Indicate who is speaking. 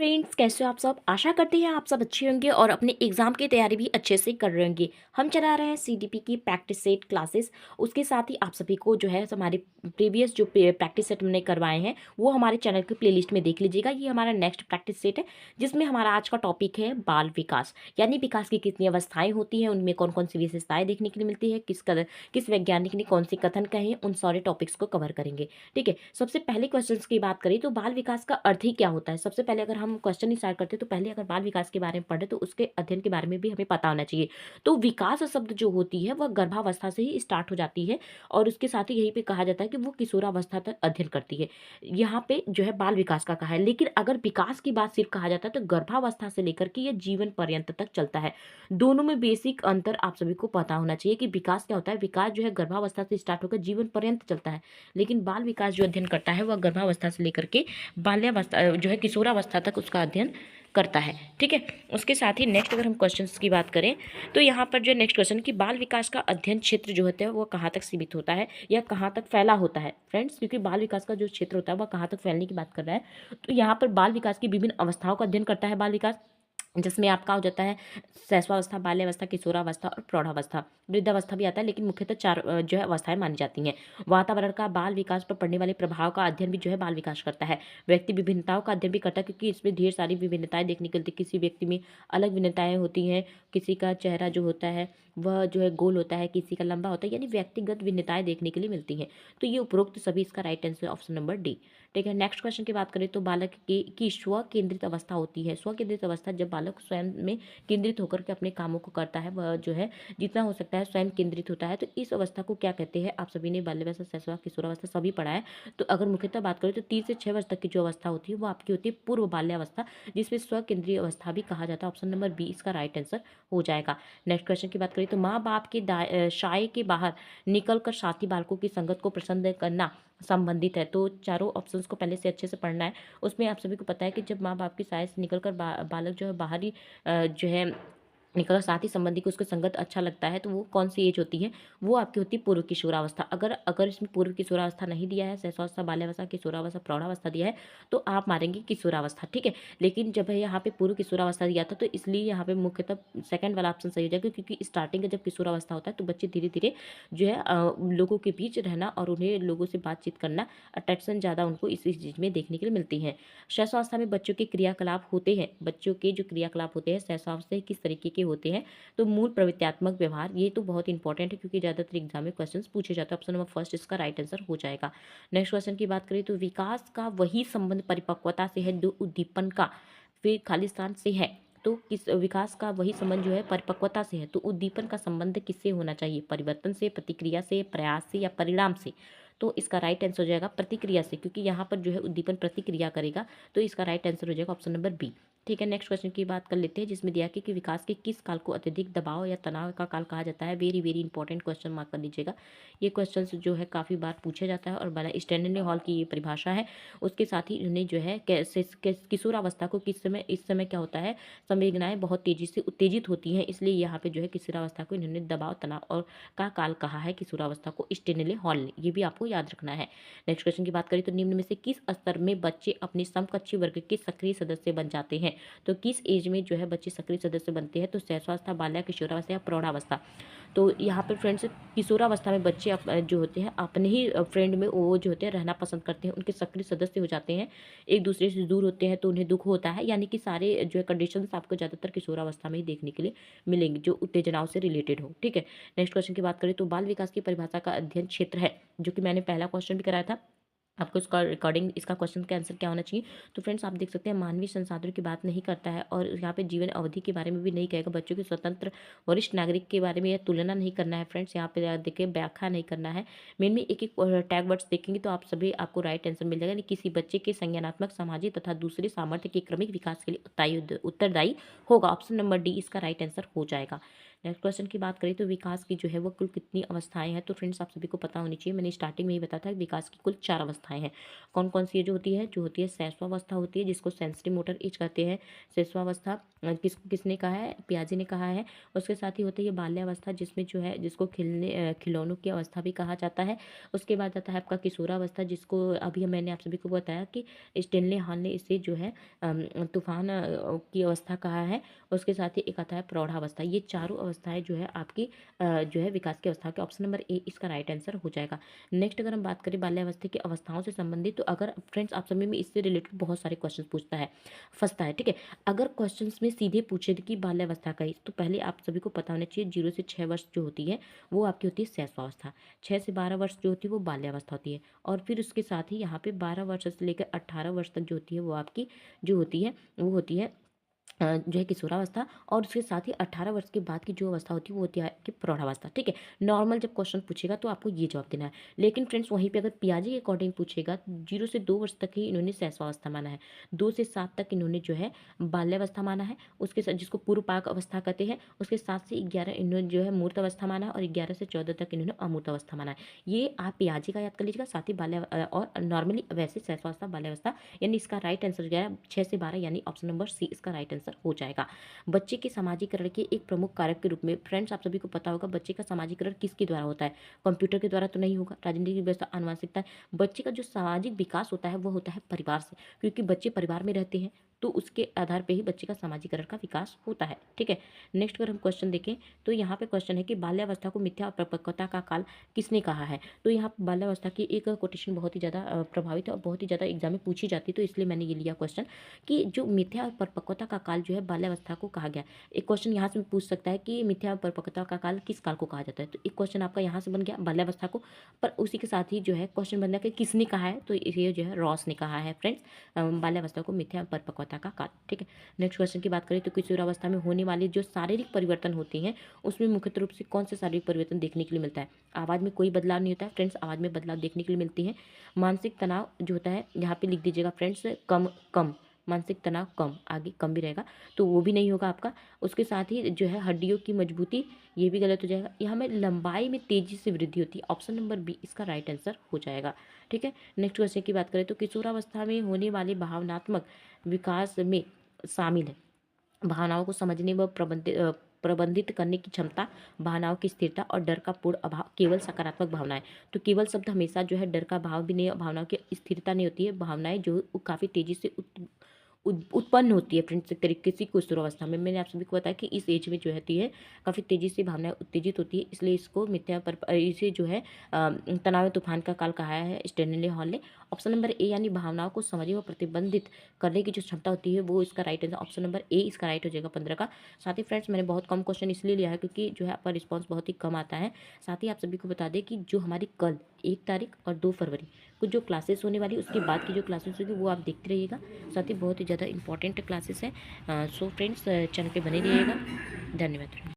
Speaker 1: Friends, कैसे हो आप सब। आशा करते हैं आप सब अच्छे होंगे और अपने एग्जाम की तैयारी भी अच्छे से कर रहे होंगे। हम चला रहे हैं सीडीपी की प्रैक्टिस सेट क्लासेस। उसके साथ ही आप सभी को जो है हमारे प्रीवियस जो प्रैक्टिस सेट हमने करवाए हैं वो हमारे चैनल की प्लेलिस्ट में देख लीजिएगा। ये हमारा नेक्स्ट प्रैक्टिस सेट है जिसमें हमारा आज का टॉपिक है बाल विकास, यानी विकास की कितनी अवस्थाएं होती हैं, उनमें कौन कौन सी विशेषताएं देखने के लिए मिलती है, किस वैज्ञानिक ने कौन से कथन कहे हैं, उन सारे टॉपिक्स को कवर करेंगे। ठीक है, सबसे पहले क्वेश्चन की बात करें तो बाल विकास का अर्थ ही क्या होता है। सबसे पहले अगर हम क्वेश्चन स्टार्ट करते हैं तो पहले अगर बाल विकास के बारे में पढ़े तो उसके अध्ययन के बारे में भी हमें पता होना चाहिए। तो विकास शब्द जो होती है वह गर्भावस्था से ही स्टार्ट हो जाती है और उसके साथ ही यहीं पे कहा जाता है कि वो किशोरावस्था तक अध्ययन करती है। यहाँ पे जो है बाल विकास का कहा है, लेकिन अगर विकास की बात सिर्फ कहा जाता है तो गर्भावस्था से लेकर के ये जीवन पर्यंत तक चलता है। दोनों में बेसिक अंतर आप सभी को पता होना चाहिए कि विकास क्या होता है। विकास जो है गर्भावस्था से स्टार्ट होकर जीवन पर्यंत चलता है, लेकिन बाल विकास जो अध्ययन करता है वह गर्भावस्था से लेकर के बाल्यावस्था जो है किशोरावस्था तक उसका अध्ययन करता है। ठीक है, उसके साथ ही नेक्स्ट अगर हम क्वेश्चंस की बात करें तो यहाँ पर जो नेक्स्ट क्वेश्चन कि बाल विकास का अध्ययन क्षेत्र जो होता है वो कहाँ तक सीमित होता है या कहाँ तक फैला होता है। फ्रेंड्स, क्योंकि बाल विकास का जो क्षेत्र होता है वह कहाँ तक फैलने की बात कर रहा है, तो यहाँ पर बाल विकास की विभिन्न अवस्थाओं का अध्ययन करता है बाल विकास, जिसमें आपका हो जाता है शैशवावस्था, बाल्यावस्था, किशोरावस्था और प्रौढ़ावस्था। वृद्धावस्था भी आता है, लेकिन मुख्यतः चार जो है अवस्थाएं मानी जाती हैं। वातावरण का बाल विकास पर पड़ने वाले प्रभाव का अध्ययन भी जो है बाल विकास करता है। व्यक्ति विभिन्नताओं का अध्ययन भी करता है, क्योंकि इसमें ढेर सारी विभिन्नताएं देखने को मिलती है। किसी व्यक्ति में अलग विभिन्नताएं होती हैं, किसी का चेहरा जो होता है वह जो है गोल होता है, किसी का लंबा होता है, यानी व्यक्तिगत भिन्नताएं देखने के लिए मिलती हैं। तो ये उपरोक्त सभी इसका right answer option number D. ठीक है, नेक्स्ट क्वेश्चन की बात करें तो बालक की स्व केंद्रित अवस्था होती है। स्व केंद्रित अवस्था जब बालक स्वयं में केंद्रित होकर के अपने कामों को करता है, वह जो है जितना हो सकता है स्वयं केंद्रित होता है। तो इस अवस्था को क्या कहते हैं, आप सभी ने बाल्यावस्था, शैशव, किशोरावस्था सभी पढ़ा है। तो अगर मुख्यतः बात करें तो 3 से 6 वर्ष तक की जो अवस्था होती है वो आपकी होती है पूर्व बाल्यावस्था, जिसमें स्व केंद्रीय अवस्था भी कहा जाता है। ऑप्शन नंबर बी इसका राइट आंसर हो जाएगा। नेक्स्ट क्वेश्चन की बात करें तो माँ बाप के साय के बाहर निकलकर साथी बालकों की संगत को पसंद करना संबंधित है। तो चारों ऑप्शंस को पहले से अच्छे से पढ़ना है। उसमें आप सभी को पता है कि जब माँ बाप की साय से निकलकर बालक जो है बाहरी जो है निकल साथी संबंधी को उसको संगत अच्छा लगता है, तो वो कौन सी एज होती है, वो आपकी होती है पूर्व किशोरावस्था। अगर अगर इसमें पूर्व किशोरावस्था नहीं दिया है, शैशवावस्था, बाल्यावस्था, किशोरावस्था, प्रौढ़ावस्था दिया है, तो आप मारेंगे किशोरावस्था। ठीक है, लेकिन जब यहाँ पे पूर्व किशोरावस्था दिया था तो इसलिए यहाँ पे मुख्यतः सेकंड वाला ऑप्शन सही हो जाएगा, क्योंकि स्टार्टिंग का जब किशोरावस्था होता है तो बच्चे धीरे धीरे जो है लोगों के बीच रहना और उन्हें लोगों से बातचीत करना, अट्रैक्शन ज़्यादा उनको इस चीज़ में देखने के लिए मिलती है। शैशवावस्था में बच्चों के क्रियाकलाप होते हैं, बच्चों के जो क्रियाकलाप होते हैं शैशवावस्था किस तरीके के होते हैं, तो मूल प्रवृत्त्यात्मक व्यवहार, ये तो बहुत इंपॉर्टेंट है क्योंकि ज़्यादातर एग्जाम में क्वेश्चन पूछे जाते हैं। ऑप्शन नंबर फर्स्ट इसका राइट आंसर हो जाएगा। नेक्स्ट क्वेश्चन की बात करें तो विकास का वही संबंध परिपक्वता से है जो उद्दीपन का फिर खालिस्तान से है। तो किस विकास का वही संबंध जो है परिपक्वता से है, तो उद्दीपन का संबंध किससे होना चाहिए, परिवर्तन से, प्रतिक्रिया से, प्रयास से या परिणाम से। तो इसका राइट आंसर हो जाएगा प्रतिक्रिया से, क्योंकि यहाँ पर जो है उद्दीपन प्रतिक्रिया करेगा, तो इसका राइट आंसर हो जाएगा ऑप्शन नंबर बी। ठीक है, नेक्स्ट क्वेश्चन की बात कर लेते हैं, जिसमें दिया कि विकास के किस काल को अत्यधिक दबाव या तनाव का काल कहा जाता है। Very very important question mark कर लीजिएगा। ये क्वेश्चन जो है काफ़ी बार पूछा जाता है और बड़ा स्टैंडर्ड हॉल की ये परिभाषा है। उसके साथ ही उन्हें जो है किशोरावस्था को किस समय, इस समय क्या होता है, संवेदनाएं बहुत तेजी से उत्तेजित होती हैं, इसलिए यहाँ पे जो है किशोरावस्था को इन्होंने दबाव तनाव और का काल कहा है। किशोरावस्था को स्टैनले हॉल ने, ये भी आपको याद रखना है। नेक्स्ट क्वेश्चन की बात करें तो निम्न में से किस स्तर में बच्चे अपने समकक्षी वर्ग के सक्रिय सदस्य बन जाते हैं। तो किस एज में जो है बच्चे सक्रिय सदस्य बनते हैं, तो शैशवावस्था, बाल्या, किशोरावस्था या प्रौढ़ावस्था। तो यहाँ पर फ्रेंड्स किशोरावस्था में बच्चे जो होते हैं अपने ही फ्रेंड में वो जो होते हैं रहना पसंद करते हैं, उनके सक्रिय सदस्य हो जाते हैं, एक दूसरे से दूर होते हैं तो उन्हें दुख होता है, यानी कि सारे जो है कंडीशंस आपको ज़्यादातर किशोरावस्था में ही देखने के लिए मिलेंगे जो उत्तेजनाओं से रिलेटेड हो। ठीक है, नेक्स्ट क्वेश्चन की बात करें तो बाल विकास की परिभाषा का अध्ययन क्षेत्र है, जो कि मैंने पहला क्वेश्चन भी कराया था आपको, इसका रिकॉर्डिंग इसका क्वेश्चन का आंसर क्या होना चाहिए। तो फ्रेंड्स आप देख सकते हैं मानवीय संसाधनों की बात नहीं करता है और यहाँ पे जीवन अवधि के बारे में भी नहीं कहेगा, बच्चों के स्वतंत्र वरिष्ठ नागरिक के बारे में यह तुलना नहीं करना है। फ्रेंड्स यहाँ पे देखिए व्याख्या नहीं करना है, मेन में एक एक टैग वर्ड्स देखेंगे तो आप सभी आपको राइट आंसर मिल जाएगा। किसी बच्चे के संज्ञानात्मक, सामाजिक तथा दूसरे सामर्थ्य के क्रमिक विकास के लिए उत्तरदायी होगा। ऑप्शन नंबर डी इसका राइट आंसर हो जाएगा। नेक्स्ट क्वेश्चन की बात करें तो विकास की जो है वो कुल कितनी अवस्थाएं हैं, तो फ्रेंड्स आप सभी को पता होनी चाहिए, मैंने स्टार्टिंग में ही बताया था विकास की कुल 4 अवस्थाएं हैं। कौन कौन सी जो होती है शैशवावस्था होती है, जिसको सेंसिटिव मोटर एज कहते हैं। शैशवावस्था किसने कहा है, पियाजे ने कहा है। उसके साथ ही होती है बाल्यावस्था, जिसमें जो है जिसको खिलौनों की अवस्था भी कहा जाता है। उसके बाद आता है आपका किशोरावस्था, जिसको अभी मैंने आप सभी को बताया कि स्टेनले हॉल ने इसे जो है तूफान की अवस्था कहा है। उसके साथ ही एक आता है प्रौढ़ावस्था। ये चारों अवस्थाएं जो है आपकी जो है विकास की अवस्था के, ऑप्शन नंबर ए इसका राइट आंसर हो जाएगा। नेक्स्ट अगर हम बात करें बाल्यावस्था की अवस्थाओं से संबंधित, तो अगर फ्रेंड्स आप सभी में इससे रिलेटेड बहुत सारे क्वेश्चन पूछता है, फंसता है, ठीक है। अगर क्वेश्चन में सीधे पूछे कि बाल्यावस्था का ही, तो पहले आप सभी को पता होना चाहिए 0 से 6 वर्ष जो होती है वो आपकी होती है शैशवावस्था, 6 से 12 वर्ष जो होती है वो बाल्यावस्था होती है, और फिर उसके साथ ही यहाँ पे 12 वर्ष से लेकर 18 वर्ष तक जो होती है वो आपकी जो होती है वो होती है जो है किशोरावस्था, और उसके साथ ही 18 वर्ष के बाद की जो अवस्था होती है वो होती है कि प्रौढ़ावस्था, ठीक है। नॉर्मल जब क्वेश्चन पूछेगा तो आपको ये जवाब देना है। लेकिन फ्रेंड्स वहीं पे अगर पियाजे के अकॉर्डिंग पूछेगा, 0 से 2 वर्ष तक ही इन्होंने शैशवावस्था माना है, 2 से 7 तक इन्होंने जो है बाल्यावस्था माना है, उसके साथ जिसको पूर्व पाक अवस्था कहते हैं, उसके 7 से 11 इन्होंने जो है मूर्त अवस्था माना है, और 11 से 14 तक इन्होंने अमूर्त अवस्था माना है। ये आप पियाजे का याद कर लीजिएगा, साथ ही और नॉर्मली वैसे शैशवावस्था बाल्यावस्था, यानी इसका राइट आंसर जो है 6 से 12 यानी ऑप्शन नंबर सी इसका राइट आंसर हो जाएगा। बच्चे के सामाजिकरण के एक प्रमुख कारक के रूप में फ्रेंड्स आप सभी को पता होगा बच्चे का सामाजिकरण किसके द्वारा होता है, कंप्यूटर के द्वारा तो नहीं होगा, राजनीतिक व्यवस्था, आनुवंशिकता है। बच्चे का जो सामाजिक विकास होता है वो होता है परिवार से, क्योंकि बच्चे परिवार में रहते हैं तो उसके आधार पर ही बच्चे का सामाजिकरण का विकास होता है, ठीक है। नेक्स्ट अगर हम क्वेश्चन देखें तो यहाँ पे क्वेश्चन है कि बाल्यावस्था को मिथ्या और परिपक्वता का काल किसने कहा है। तो यहाँ बाल्यावस्था की एक कोटेशन बहुत ही ज़्यादा प्रभावित है और बहुत ही ज़्यादा एग्जाम में पूछी जाती है, तो इसलिए मैंने ये लिया क्वेश्चन कि जो मिथ्या और परिपक्वता का काल जो है बाल्यावस्था को कहा गया। एक क्वेश्चन यहाँ से पूछ सकता है कि मिथ्या और परिपक्वता का काल किस काल को कहा जाता है, तो एक क्वेश्चन आपका यहाँ से बन गया बाल्यावस्था को, पर उसी के साथ ही जो है क्वेश्चन बन गया कि किसने कहा है, तो ये जो है रॉस ने कहा है फ्रेंड्स बाल्यावस्था को मिथ्या और परिपक्वता का काल, ठीक है। नेक्स्ट क्वेश्चन की बात करें तो किशोरावस्था में होने वाले जो शारीरिक परिवर्तन होते हैं उसमें मुख्य रूप से कौन से शारीरिक परिवर्तन देखने के लिए मिलता है। आवाज़ में कोई बदलाव नहीं होता है फ्रेंड्स, आवाज़ में बदलाव देखने के लिए मिलती है। मानसिक तनाव जो होता है यहाँ पे लिख दीजिएगा फ्रेंड्स कम कम, मानसिक तनाव कम, आगे कम भी रहेगा तो वो भी नहीं होगा आपका। उसके साथ ही जो है हड्डियों की मजबूती, ये भी गलत हो जाएगा। यहाँ में लंबाई में तेजी से वृद्धि होती है, ऑप्शन नंबर बी इसका राइट आंसर हो जाएगा, ठीक है। नेक्स्ट क्वेश्चन की बात करें तो किशोरावस्था में होने वाले भावनात्मक विकास में शामिल है भावनाओं को समझने व प्रबंधित करने की क्षमता, भावनाओं की स्थिरता और डर का पूर्ण अभाव, केवल सकारात्मक भावनाएं। तो केवल शब्द हमेशा जो है डर का भाव भी नहीं, भावनाओं की स्थिरता नहीं होती है, भावनाएं जो काफ़ी तेजी से उत्पन्न होती है फ्रेंड्स एक तरीके से किशोरावस्था में। मैंने आप सभी को बताया कि इस एज में जो होती है काफ़ी तेज़ी से भावनाएं उत्तेजित होती है, इसलिए इसको मिथ्या पर इसे जो है तनाव तूफान का काल कहा है स्टेनले हॉल ने। ऑप्शन नंबर ए यानी भावनाओं को समझने व प्रतिबंधित करने की जो क्षमता होती है वो इसका right answer, option number A इसका राइट हो जाएगा 15 का। साथ ही फ्रेंड्स मैंने बहुत कम क्वेश्चन इसलिए लिया है क्योंकि जो है आपका रिस्पॉन्स बहुत ही कम आता है। साथ ही आप सभी को बता दें कि जो हमारी कल 1 तारीख और 2 फरवरी को जो क्लासेस होने वाली उसके बाद की जो क्लासेस होगी वो आप देखते रहिएगा, साथ ही बहुत ही ज़्यादा इंपॉर्टेंट क्लासेस हैं। सो फ्रेंड्स चैनल पे बने रहिएगा। धन्यवाद।